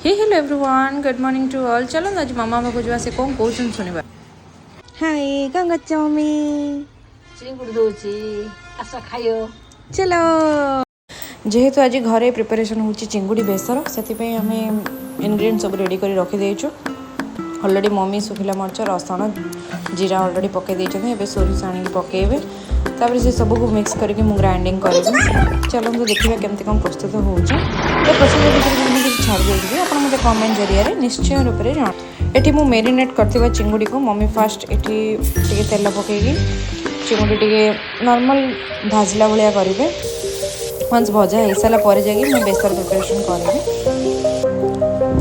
Hello everyone, good morning to all. चलो आज मामा पाखु जा से कौन कहउछन सुनिबा। हाय गंगा चौमी चिंगुड़ दौची आस खायो चलो। जेहेतु आज घरे प्रिपरेशन होची चिंगुड़ी बेसर से आम इनग्रेडिएंट सब रेडी कर रखी देचु। ऑलरेडी मम्मी सुखिला मरच रसुण जीरा ऑलरेडी पकई देते सोरिष आनी पकेबे तापर से सब को मिक्स करके मु ग्राइंडिंग करी। चलो तो देखिए केमती कौन प्रस्तुत हो प्रोसीजर छाड़ देगी आप मत कमेंट जरिए निश्चय रूप से जान। ये मु मेरिनेट करथिबा चिंगुड़ी को मम्मी फास्ट ये तेल पकईकी चिंगुड़ी टे नॉर्मल भाजला भाया करेंगे। वंस भजा हो सारा पर जाकि बेसर प्रिपरेशन करेंगे।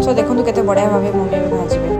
सो देखो केते बढ़िया भाव मम्मी भाजबे।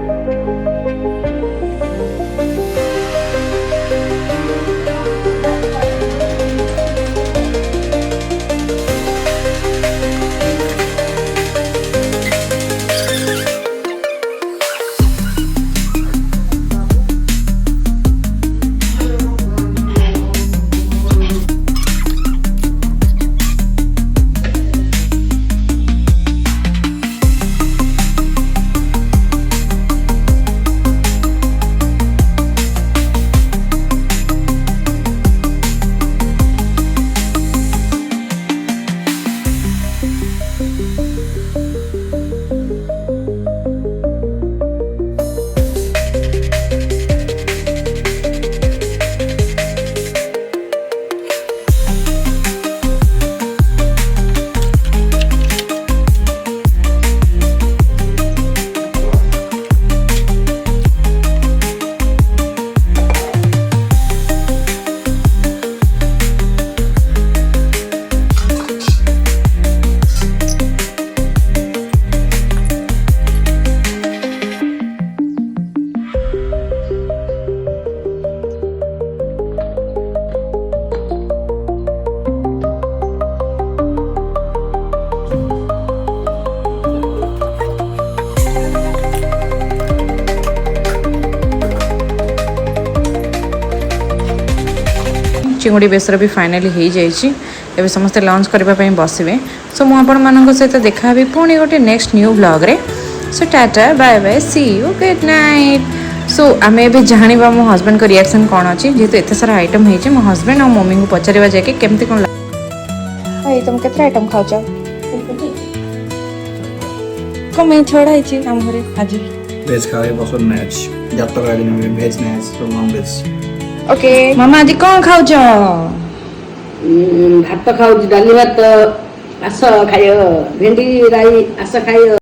चिंगुड़ी बेसर भी फाइनाली हो जाए। समस्ते लंच करने बसवे। सो मुझे सहित देखा भी पुणी गोटे नेक्स्ट न्यू ब्लॉग रे। So tata bye bye see you good night. So आम ए जाना मो हस्बैंड को रिएक्शन कौन अच्छी जेहतु एत सारा आइटम हो मो हस्बैंड और मम्मी को पचारा जाके केमती कौन भाई तुम केते आइटम खाऊच कम छड़ा आम घरे आज वेज खावे पसंद नहीं अछि जातक दिन में वेज नहीं अछि तो नॉन वेज। ओके मामा आज कौन खाऊच भात खाऊ डाली भात आस खायो भेंडी राई आस खायो।